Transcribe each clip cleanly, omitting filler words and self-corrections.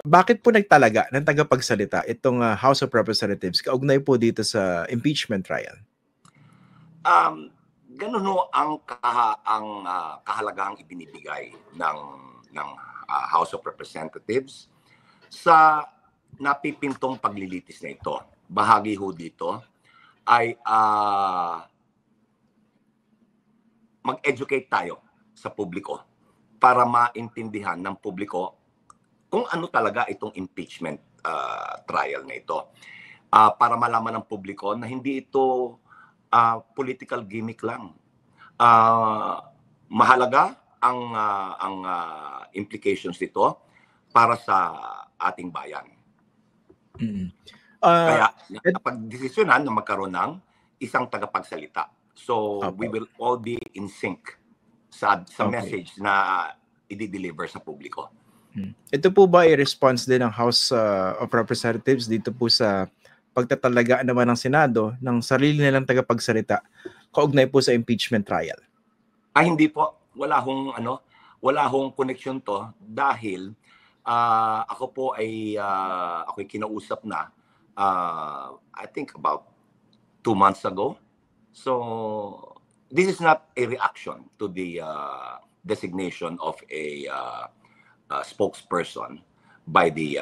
bakit po nagtalaga ng tagapagsalita itong House of Representatives kaugnay po dito sa impeachment trial? Ganun ho ang kahalagaang ibinibigay ng House of Representatives sa napipintong paglilitis na ito. Bahagi ho dito ay mag-educate tayo sa publiko para maintindihan ng publiko kung ano talaga itong impeachment trial na ito. Para malaman ng publiko na hindi ito political gimmick lang. Mahalaga ang implications nito para sa ating bayan. Kaya napagdesisyonan na magkaroon ng isang tagapagsalita. So we will all be in sync sa message na i-deliver sa publiko. Ito po ba i-response din ng House of Representatives dito po sa pagtatalagaan naman ng Senado ng sarili nilang tagapagsalita kaugnay po sa impeachment trial? Hindi po. Wala hong connection to dahil ako po ay ako'y kinausap na I think about 2 months ago. So this is not a reaction to the designation of a spokesperson by the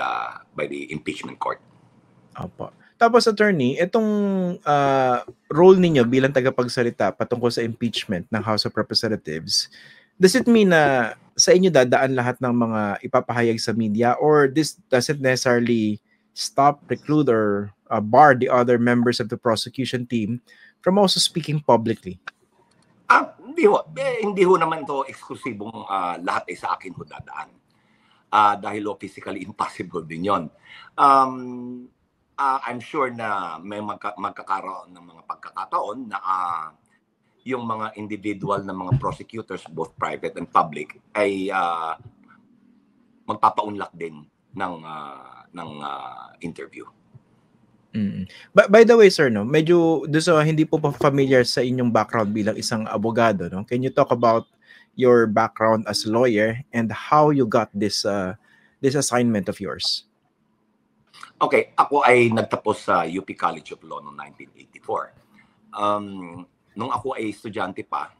impeachment court. Opo. Tapos attorney, itong role ninyo bilang tagapagsalita patungkol sa impeachment ng House of Representatives, does it mean na sa inyo dadaan lahat ng mga ipapahayag sa media, or this doesn't necessarily stop, preclude, or bar the other members of the prosecution team from also speaking publicly? Hindi ho naman to eksklusibong lahat ay sa akin ho dadaan. Dahil physically impossible din yon. I'm sure na may magkakaroon ng mga pagkakataon na yung mga individual na mga prosecutors, both private and public, ay magpapaunlak din ng interview. By the way, sir, no, medyo so hindi po familiar sa inyong background bilang isang abogado, no? Can you talk about your background as a lawyer and how you got this assignment of yours? Okay, ako ay nagtapos sa UP College of Law noong 1984. Nung ako ay estudyante pa,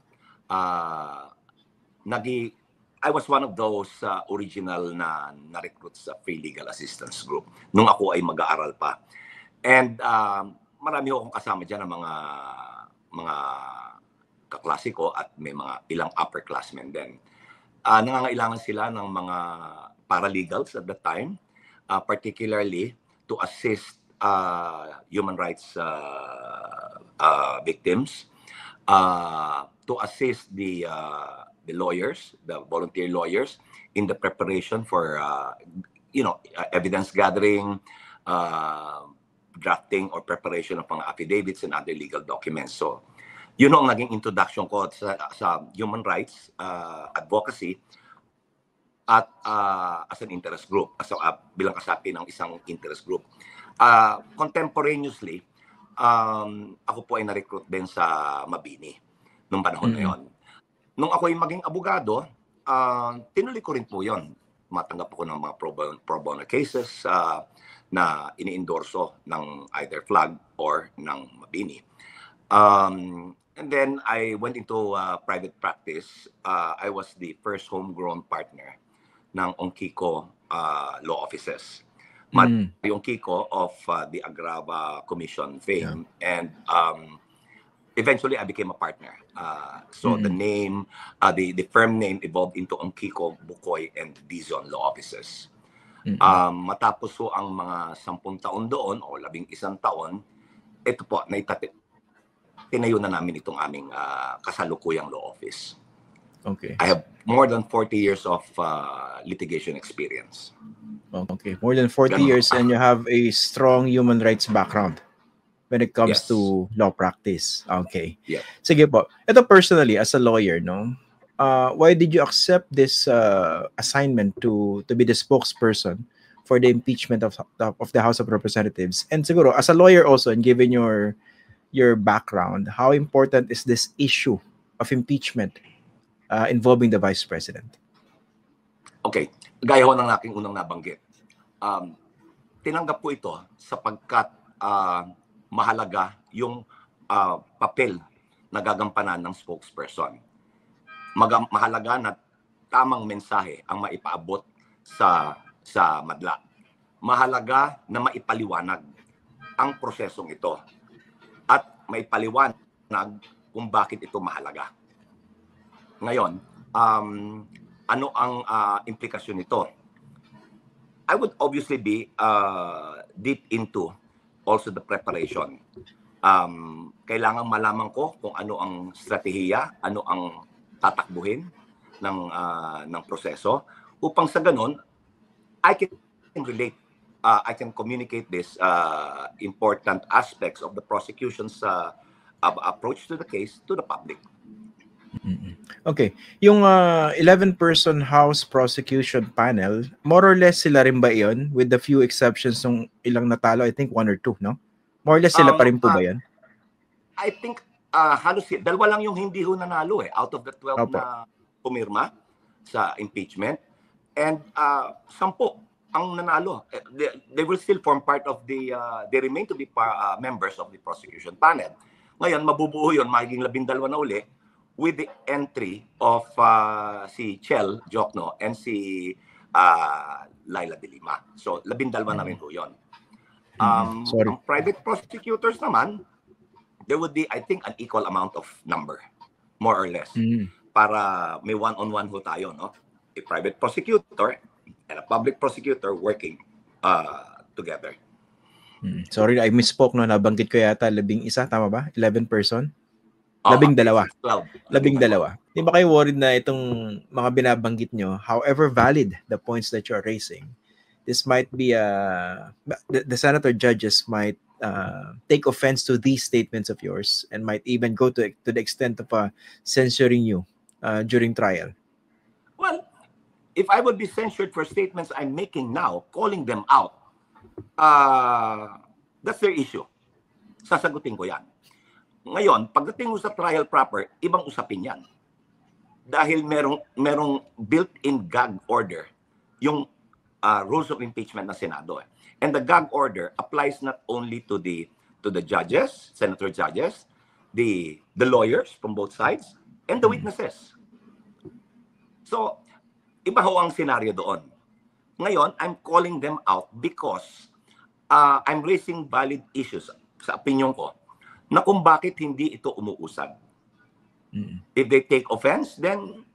I was one of those original na recruit sa Free Legal Assistance Group nung ako ay mag-aaral pa. And marami akong kasama dyan ng mga kaklase ko at may mga ilang upperclassmen din. Nangangailangan sila ng mga paralegals at the time, particularly to assist human rights victims, to assist the lawyers, the volunteer lawyers, in the preparation for evidence gathering, drafting or preparation of mga affidavits and other legal documents. So, yun ang naging introduction ko sa human rights advocacy at as an interest group, bilang kasapi ng isang interest group. Contemporaneously, ako po ay na-recruit din sa Mabini nung panahon na yon. Nung ako ay maging abogado, tinuloy ko rin po yon. Matanggap ako ng mga pro bono cases na ini-endorso ng either FLAG or ng Mabini. And then I went into private practice. I was the first homegrown partner ng Ongkiko law offices. Yung Kiko of the Agrava Commission fame, and eventually I became a partner. So the name, the firm name evolved into Ongkiko, Bukoy, and Dizon law offices. Matapos po ang mga 10 taon doon o 11 taon, ito po, tinayo na namin itong aming kasalukuyang law office. Okay. I have more than 40 years of litigation experience. Okay, more than 40 years, and you have a strong human rights background when it comes to law practice. Okay. Yeah. Sige po. Ito personally, as a lawyer, no? Why did you accept this assignment to be the spokesperson for the impeachment of the House of Representatives? And siguro, as a lawyer also, and given your background, how important is this issue of impeachment involving the Vice President? Okay. Gaya ho ng aking unang nabanggit. tinanggap ko ito sapagkat mahalaga yung papel na gagampanan ng spokesperson. Mahalaga na tamang mensahe ang maipaabot sa madla. Mahalaga na maipaliwanag ang prosesong ito at maipaliwanag kung bakit ito mahalaga. Ngayon, ano ang implikasyon nito? I would obviously be deep into also the preparation. Kailangan malaman ko kung ano ang strategiya, ano ang tatakbuhin ng proseso upang sa ganun I can relate, I can communicate this important aspects of the prosecution's approach to the case to the public. Okay. Yung 11-person House Prosecution Panel, more or less sila rin ba yun? With the few exceptions ng ilang natalo, I think 1 or 2, no? More or less sila pa rin po ba yan? I think halos dalawa lang yung hindi ho nanalo out of the 12 Opo. na pumirma sa impeachment. And 10 ang nanalo. They will still form part of they remain to be members of the prosecution panel. Ngayon, mabubuo yun, magiging 12 na uli with the entry of si Chel Jokno and si Laila de Lima. So, 12 na rin po yun. Sorry. Ang private prosecutors naman, there would be, I think, an equal amount of number, more or less, para may one-on-one ho tayo, no? A private prosecutor and a public prosecutor working together. Sorry, I misspoke, no? Nabanggit ko yata 11, tama ba? 11 person? 12. 12. Di ba kayo worried na itong mga binabanggit nyo, however valid the points that you're raising, this might be the senator judges might take offense to these statements of yours and might even go to the extent of censoring you during trial? Well, if I would be censured for statements I'm making now, calling them out, that's their issue. Sasagutin ko yan. Ngayon, pagdating mo sa trial proper, ibang usapin yan. Dahil merong built-in gag order, yung rules of impeachment ng Senado. And the gag order applies not only to the judges, senator judges, the lawyers from both sides, and the witnesses. So, iba ho ang senaryo doon. Ngayon, I'm calling them out because I'm raising valid issues sa opinion ko na kung bakit hindi ito umuusad. If they take offense, then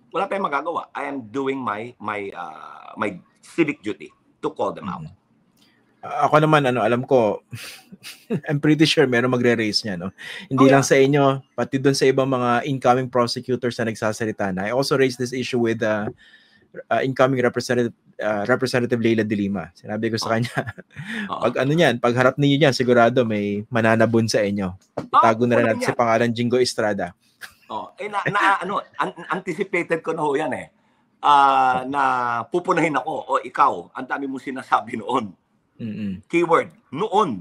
wala tayong magagawa. I am doing my civic duty to call them out. Ako naman, alam ko, I'm pretty sure meron magre-raise niya, no? Hindi lang sa inyo, pati doon sa ibang mga incoming prosecutors na nagsasalita na. I also raised this issue with incoming Representative Laila de Lima. Sinabi ko sa kanya, pag harap ninyo niyan, sigurado may mananabon sa inyo. Itago na rin natin si pangalan Jingo Estrada. Anticipated ko na ho yan na pupunahin ako, o ikaw, ang dami mo sinasabi noon. Keyword, noon.